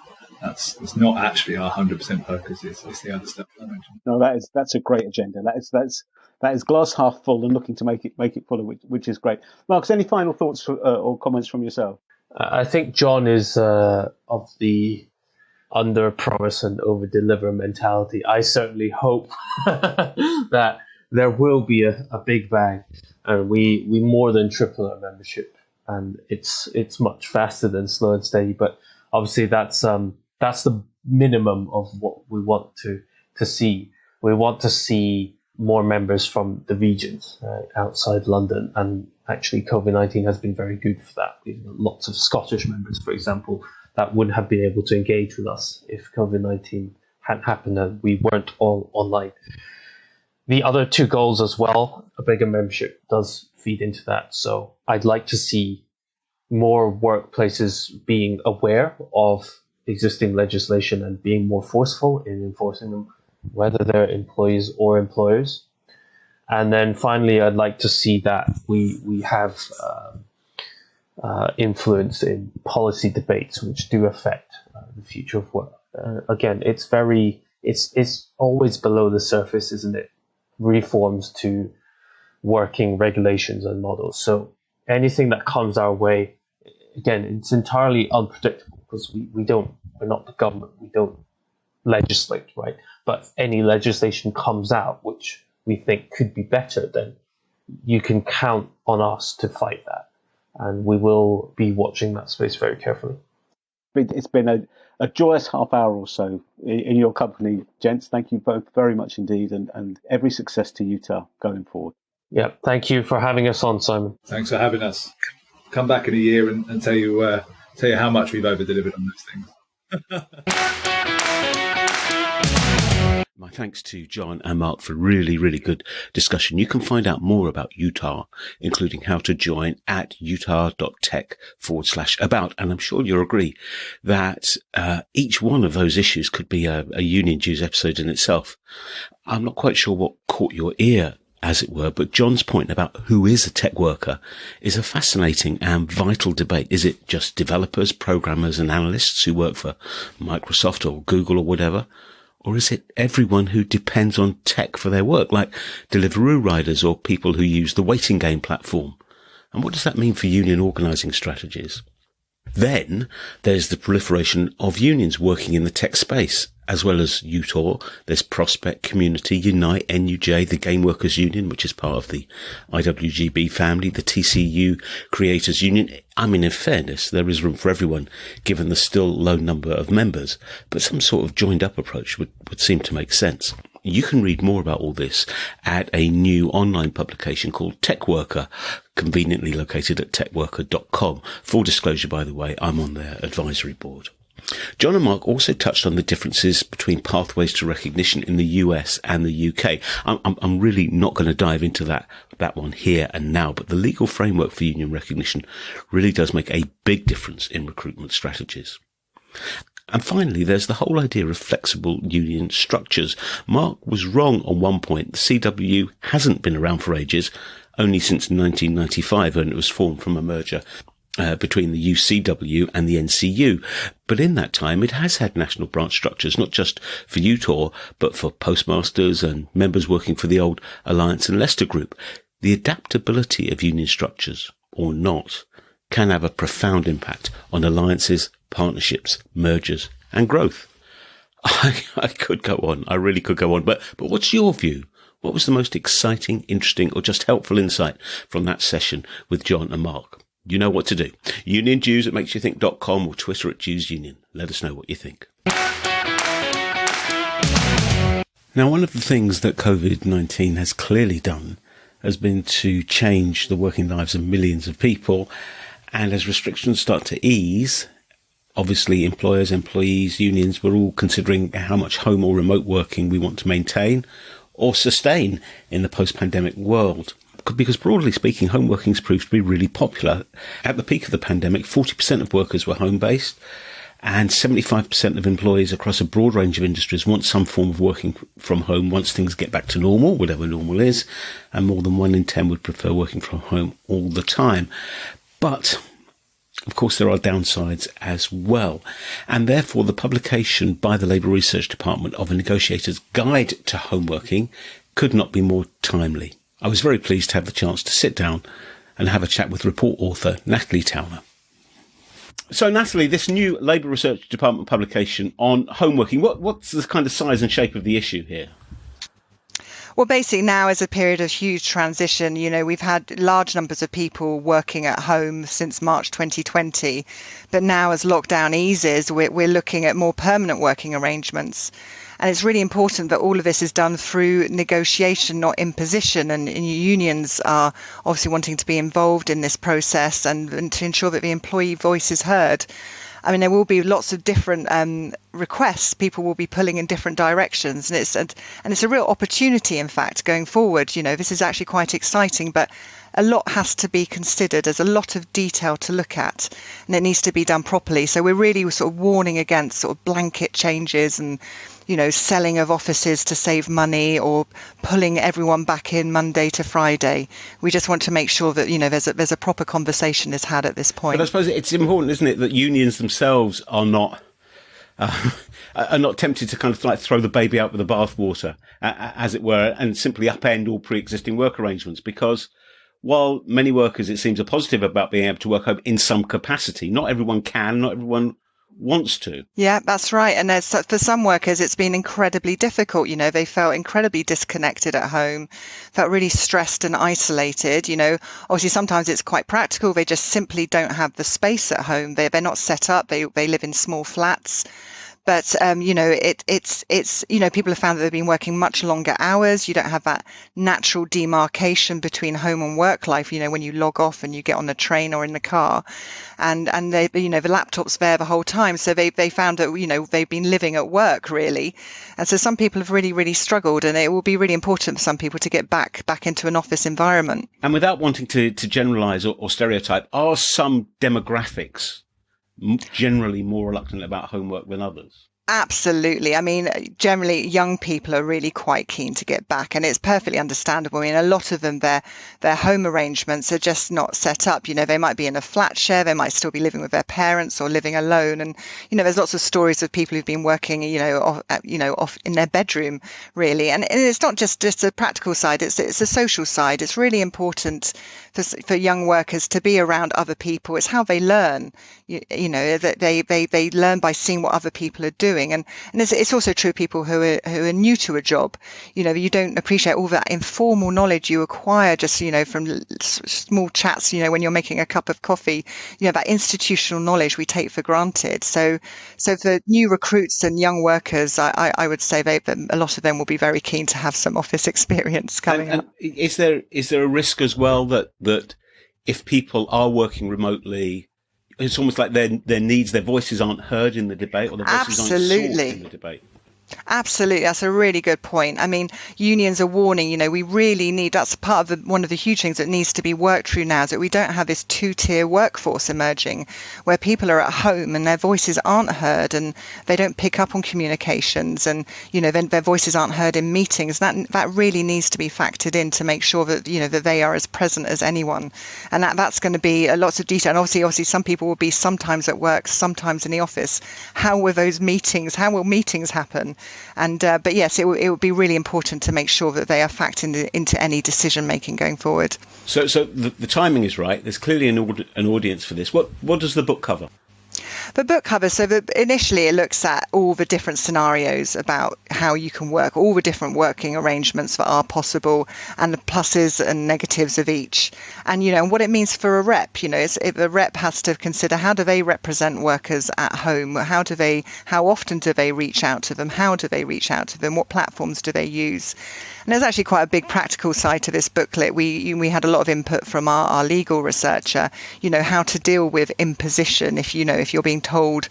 it's not actually our 100% focus. It's the other stuff I mentioned. No, that's a great agenda. That is glass half full and looking to make it fuller, which is great. Marcus, any final thoughts or comments from yourself? I think John is of the under promise and over deliver mentality. I certainly hope that there will be a big bang, and we more than triple our membership, and it's much faster than slow and steady. But obviously that's the minimum of what we want to see. We want to see more members from the regions outside London, and actually COVID-19 has been very good for that. We have lots of Scottish members, for example, that wouldn't have been able to engage with us if COVID-19 hadn't happened and we weren't all online. The other two goals as well, a bigger membership does feed into that. So I'd like to see more workplaces being aware of existing legislation and being more forceful in enforcing them, whether they're employees or employers. And then finally, I'd like to see that we have influence in policy debates which do affect the future of work. Again, it's always below the surface, isn't it? Reforms to working regulations and models. So anything that comes our way, again, it's entirely unpredictable because we're not the government, we don't legislate, right? But any legislation comes out which we think could be better, then you can count on us to fight that. And we will be watching that space very carefully. It's been a joyous half hour or so in your company, gents. Thank you both very much indeed, and every success to UTAW going forward. Yeah, thank you for having us on, Simon. Thanks for having us. Come back in a year and tell you how much we've over-delivered on those things. My thanks to John and Mark for really, really good discussion. You can find out more about UTAW, including how to join, at utah.tech/about. And I'm sure you'll agree that each one of those issues could be a Union Jews episode in itself. I'm not quite sure what caught your ear, as it were, but John's point about who is a tech worker is a fascinating and vital debate. Is it just developers, programmers and analysts who work for Microsoft or Google or whatever? Or is it everyone who depends on tech for their work, like Deliveroo riders or people who use the waiting game platform? And what does that mean for union organising strategies? Then there's the proliferation of unions working in the tech space, as well as UTAW. There's Prospect, Community, Unite, NUJ, the Game Workers Union, which is part of the IWGB family, the TCU Creators Union. I mean, in fairness, there is room for everyone, given the still low number of members, but some sort of joined-up approach would seem to make sense. You can read more about all this at a new online publication called Tech Worker, conveniently located at techworker.com. Full disclosure, by the way, I'm on their advisory board. John and Mark also touched on the differences between pathways to recognition in the US and the UK. I'm really not going to dive into that one here and now, but the legal framework for union recognition really does make a big difference in recruitment strategies. And finally, there's the whole idea of flexible union structures. Mark was wrong on one point. The CWU hasn't been around for ages, only since 1995, when it was formed from a merger between the UCW and the NCU. But in that time, it has had national branch structures, not just for UTAW, but for postmasters and members working for the old Alliance and Leicester Group. The adaptability of union structures, or not, can have a profound impact on alliances, partnerships, mergers, and growth. I could go on. I really could go on. But what's your view? What was the most exciting, interesting, or just helpful insight from that session with John and Mark? You know what to do. UnionJews@makesYouThink.com or Twitter @JewsUnion. Let us know what you think. Now, one of the things that COVID-19 has clearly done has been to change the working lives of millions of people. And as restrictions start to ease, obviously employers, employees, unions, we're all considering how much home or remote working we want to maintain or sustain in the post-pandemic world. Because broadly speaking, home working's proved to be really popular. At the peak of the pandemic, 40% of workers were home-based, and 75% of employees across a broad range of industries want some form of working from home once things get back to normal, whatever normal is, and more than 1 in 10 would prefer working from home all the time. But of course, there are downsides as well. And therefore, the publication by the Labour Research Department of a negotiator's guide to home working could not be more timely. I was very pleased to have the chance to sit down and have a chat with report author Nathalie Towner. So, Nathalie, this new Labour Research Department publication on home working, what's the kind of size and shape of the issue here? Well, basically now is a period of huge transition. You know, we've had large numbers of people working at home since March 2020. But now as lockdown eases, we're looking at more permanent working arrangements. And it's really important that all of this is done through negotiation, not imposition. And unions are obviously wanting to be involved in this process and to ensure that the employee voice is heard. I mean, there will be lots of different requests. People will be pulling in different directions, and it's a real opportunity, in fact, going forward. You know, this is actually quite exciting, but a lot has to be considered. There's a lot of detail to look at, and it needs to be done properly. So we're really sort of warning against sort of blanket changes and, you know, selling of offices to save money or pulling everyone back in Monday to Friday. We just want to make sure that, you know, there's a proper conversation is had at this point. But I suppose it's important, isn't it, that unions themselves are not are not tempted to kind of like throw the baby out with the bathwater, as it were, and simply upend all pre-existing work arrangements. Because while many workers, it seems, are positive about being able to work home in some capacity, not everyone can, not everyone wants to. Yeah, that's right. And for some workers, it's been incredibly difficult. They felt incredibly disconnected at home, felt really stressed and isolated. Obviously, sometimes it's quite practical. They just simply don't have the space at home. They're not set up. They live in small flats. But, it's people have found that they've been working much longer hours. You don't have that natural demarcation between home and work life, when you log off and you get on the train or in the car, and they, the laptop's there the whole time. So they found that, they've been living at work really. And so some people have really, really struggled, and it will be really important for some people to get back into an office environment. And without wanting to generalize or stereotype, are some demographics generally more reluctant about homework than others? Absolutely. I mean, generally, young people are really quite keen to get back, and it's perfectly understandable. I mean, a lot of them, their home arrangements are just not set up. They might be in a flat share, they might still be living with their parents or living alone. And, there's lots of stories of people who've been working, off in their bedroom, really. And it's not just a practical side, it's a social side. It's really important for young workers to be around other people. It's how they learn, that they learn by seeing what other people are doing. And it's also true of people who are new to a job. You don't appreciate all that informal knowledge you acquire just, from small chats, when you're making a cup of coffee, that institutional knowledge we take for granted. So for new recruits and young workers, I would say that a lot of them will be very keen to have some office experience coming up. Is there a risk as well that if people are working remotely, it's almost like their needs, their voices aren't heard in the debate, or their voices aren't sought in the debate? Absolutely. That's a really good point. I mean, unions are warning, we really need, that's part of one of the huge things that needs to be worked through now, is that we don't have this two-tier workforce emerging where people are at home and their voices aren't heard and they don't pick up on communications, and, then their voices aren't heard in meetings. That really needs to be factored in to make sure that, that they are as present as anyone. And that's going to be lots of detail. And obviously some people will be sometimes at work, sometimes in the office. How will meetings happen? And but yes, it would be really important to make sure that they are factored into any decision making going forward. So the timing is right. There's clearly an audience for this. What does the book cover? The book covers, initially it looks at all the different scenarios about how you can work, all the different working arrangements that are possible, and the pluses and negatives of each. And, and what it means for a rep, the rep has to consider, how do they represent workers at home? How often do they reach out to them? How do they reach out to them? What platforms do they use? And there's actually quite a big practical side to this booklet. We had a lot of input from our legal researcher, how to deal with imposition if you're being told,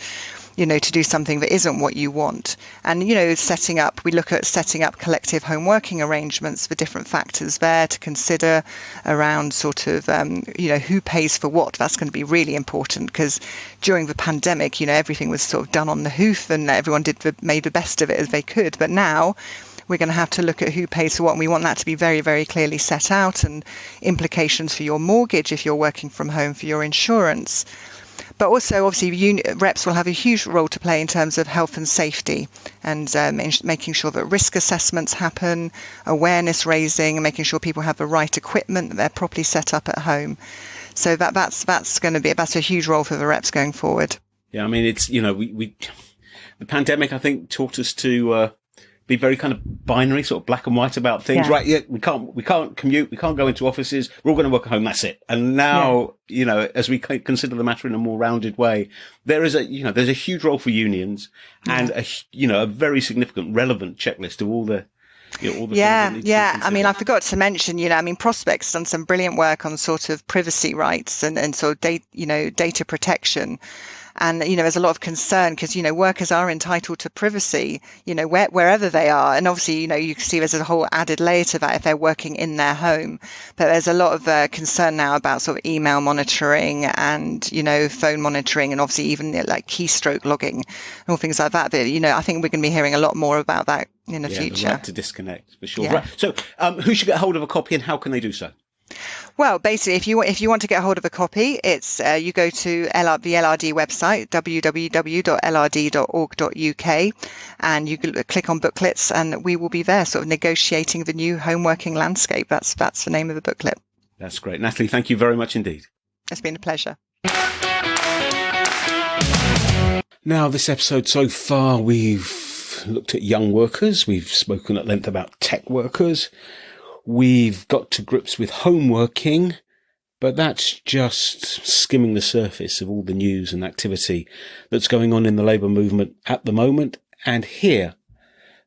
to do something that isn't what you want. And, we look at setting up collective home working arrangements for different factors there to consider around sort of, who pays for what. That's going to be really important, because during the pandemic, everything was sort of done on the hoof and everyone made the best of it as they could. But now we're going to have to look at who pays for what, and we want that to be very, very clearly set out, and implications for your mortgage if you're working from home, for your insurance. But also, obviously, reps will have a huge role to play in terms of health and safety, and making sure that risk assessments happen, awareness raising, and making sure people have the right equipment, that they're properly set up at home. So that's a huge role for the reps going forward. Yeah, I mean, it's the pandemic, I think, taught us to be very kind of binary, sort of black and white about things, right? Yeah, we can't commute, we can't go into offices, we're all going to work at home, that's it. And now, as we consider the matter in a more rounded way, there's a huge role for unions, and a very significant, relevant checklist of all the things that need to be considered. I mean, I forgot to mention, Prospect's done some brilliant work on sort of privacy rights and sort of data protection. And, there's a lot of concern because, workers are entitled to privacy, wherever they are. And obviously, you can see there's a whole added layer to that if they're working in their home. But there's a lot of concern now about sort of email monitoring and, phone monitoring, and obviously even like keystroke logging and all things like that. I think we're going to be hearing a lot more about that in the future. The right to disconnect, for sure. Yeah. Right. So who should get hold of a copy, and how can they do so? Well, basically, if you want to get hold of a copy, it's you go to the LRD website, www.lrd.org.uk, and you click on booklets, and we will be there, sort of negotiating the new homeworking landscape. That's the name of the booklet. That's great. Nathalie, thank you very much indeed. It's been a pleasure. Now, this episode so far, we've looked at young workers. We've spoken at length about tech workers. We've got to grips with homeworking, but that's just skimming the surface of all the news and activity that's going on in the labour movement at the moment. And here,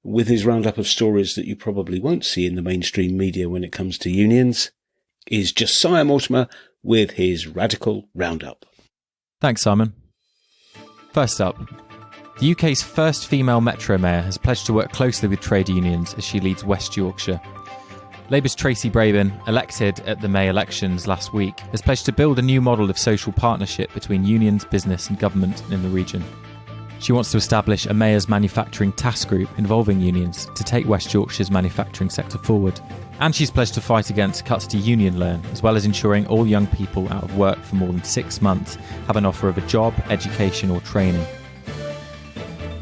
with his roundup of stories that you probably won't see in the mainstream media when it comes to unions, is Josiah Mortimer with his Radical Roundup. Thanks, Simon. First up, the UK's first female Metro Mayor has pledged to work closely with trade unions as she leads West Yorkshire. Labour's Tracy Brabin, elected at the May elections last week, has pledged to build a new model of social partnership between unions, business and government in the region. She wants to establish a Mayor's Manufacturing Task Group involving unions to take West Yorkshire's manufacturing sector forward. And she's pledged to fight against cuts to union loan, as well as ensuring all young people out of work for more than 6 months have an offer of a job, education or training.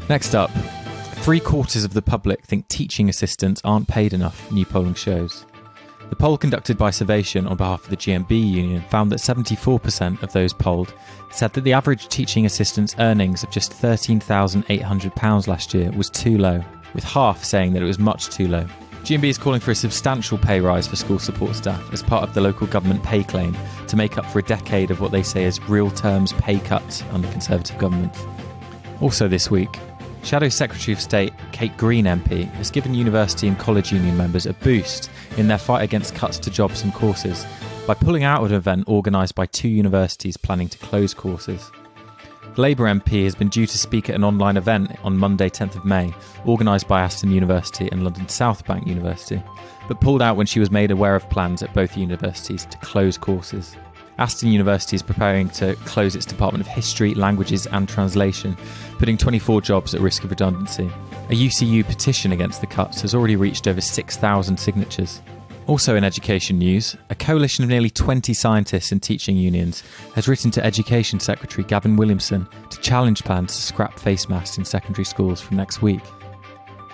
Next up, 3/4 of the public think teaching assistants aren't paid enough, new polling shows. The poll conducted by Survation on behalf of the GMB union found that 74% of those polled said that the average teaching assistant's earnings of just £13,800 last year was too low, with half saying that it was much too low. GMB is calling for a substantial pay rise for school support staff as part of the local government pay claim to make up for a decade of what they say is real terms pay cuts under Conservative governments. Also this week, Shadow Secretary of State Kate Green MP has given university and college union members a boost in their fight against cuts to jobs and courses by pulling out of an event organised by 2 universities planning to close courses. The Labour MP has been due to speak at an online event on Monday 10th of May, organised by Aston University and London South Bank University, but pulled out when she was made aware of plans at both universities to close courses. Aston University is preparing to close its Department of History, Languages and Translation, putting 24 jobs at risk of redundancy. A UCU petition against the cuts has already reached over 6,000 signatures. Also in education news, a coalition of nearly 20 scientists and teaching unions has written to Education Secretary Gavin Williamson to challenge plans to scrap face masks in secondary schools from next week.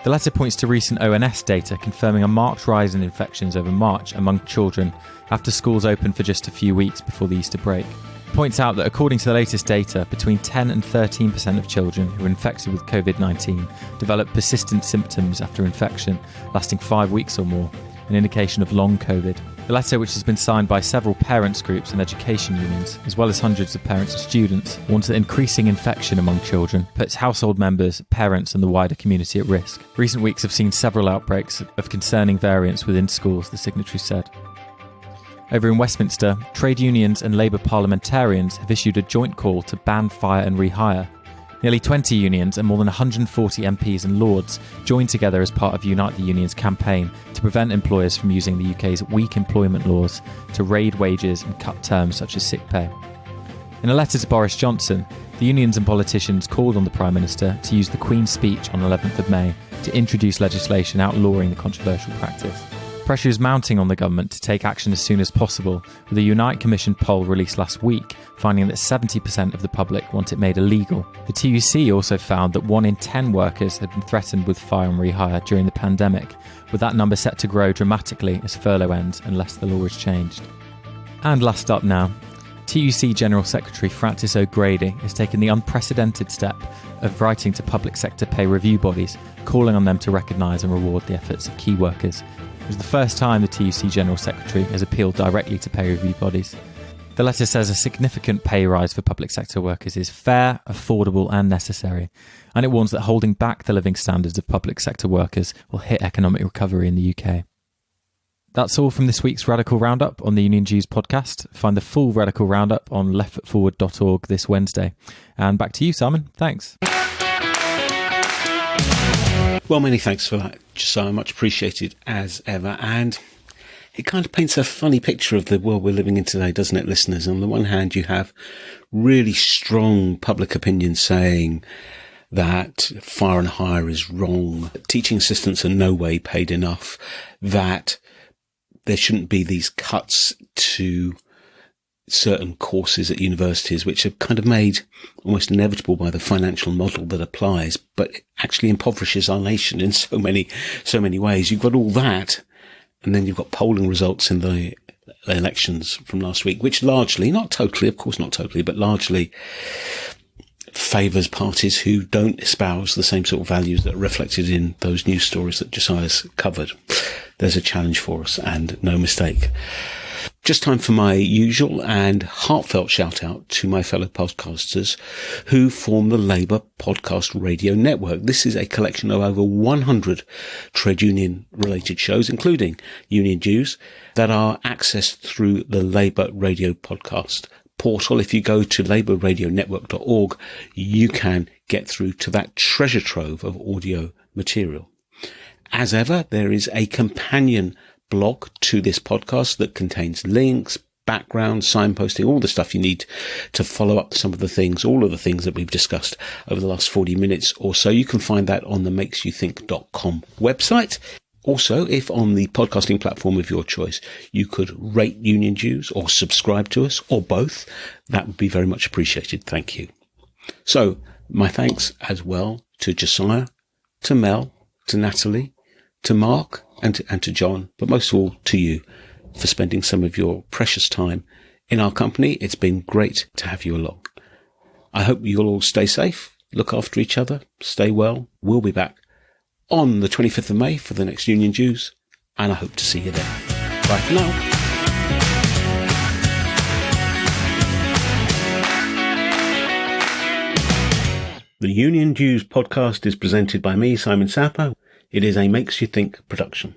The letter points to recent ONS data confirming a marked rise in infections over March among children after schools opened for just a few weeks before the Easter break. It points out that according to the latest data, between 10 and 13% of children who are infected with COVID-19 develop persistent symptoms after infection, lasting 5 weeks or more, an indication of long COVID. The letter, which has been signed by several parents' groups and education unions, as well as hundreds of parents and students, warns that increasing infection among children puts household members, parents and the wider community at risk. Recent weeks have seen several outbreaks of concerning variants within schools, the signatory said. Over in Westminster, trade unions and Labour parliamentarians have issued a joint call to ban fire and rehire. Nearly 20 unions and more than 140 MPs and Lords joined together as part of Unite the Union's campaign to prevent employers from using the UK's weak employment laws to raid wages and cut terms such as sick pay. In a letter to Boris Johnson, the unions and politicians called on the Prime Minister to use the Queen's speech on 11th of May to introduce legislation outlawing the controversial practice. Pressure is mounting on the government to take action as soon as possible, with a Unite Commission poll released last week finding that 70% of the public want it made illegal. The TUC also found that 1 in 10 workers had been threatened with fire and rehire during the pandemic, with that number set to grow dramatically as furlough ends unless the law is changed. And last up now, TUC General Secretary Francis O'Grady has taken the unprecedented step of writing to public sector pay review bodies, calling on them to recognise and reward the efforts of key workers. It was the first time the TUC General Secretary has appealed directly to pay review bodies. The letter says a significant pay rise for public sector workers is fair, affordable and necessary, and it warns that holding back the living standards of public sector workers will hit economic recovery in the UK. That's all from this week's Radical Roundup on the Union Jews podcast. Find the full Radical Roundup on leftfootforward.org this Wednesday. And back to you, Simon. Thanks. Well, many thanks for that, Josiah. Much appreciated as ever. And it kind of paints a funny picture of the world we're living in today, doesn't it, listeners? On the one hand, you have really strong public opinion saying that fire and hire is wrong, that teaching assistants are no way paid enough, that there shouldn't be these cuts to certain courses at universities, which are kind of made almost inevitable by the financial model that applies, but it actually impoverishes our nation in so many ways. You've got all that, and then you've got polling results in the elections from last week, which largely, not totally, of course not totally, but largely favours parties who don't espouse the same sort of values that are reflected in those news stories that Josiah's covered. There's a challenge for us, and no mistake. Just time for my usual and heartfelt shout out to my fellow podcasters who form the Labour Podcast Radio Network. This is a collection of over 100 trade union related shows, including Union Dues, that are accessed through the Labour Radio Podcast portal. If you go to labourradionetwork.org, you can get through to that treasure trove of audio material. As ever, there is a companion blog to this podcast that contains links, background, signposting, all the stuff you need to follow up some of the things, all of the things that we've discussed over the last 40 minutes or so. You can find that on the makesyouthink.com website. Also, if on the podcasting platform of your choice, you could rate Union Dues or subscribe to us or both, that would be very much appreciated. Thank you. So my thanks as well to Josiah, to Mel, to Nathalie, to Mark, and to John, but most of all to you for spending some of your precious time in our company. It's been great to have you along. I hope you'll all stay safe, look after each other, stay well. We'll be back on the 25th of May for the next Union Dues, and I hope to see you there. Bye for now. The Union Dues podcast is presented by me, Simon Sapper. It is a Makes You Think production.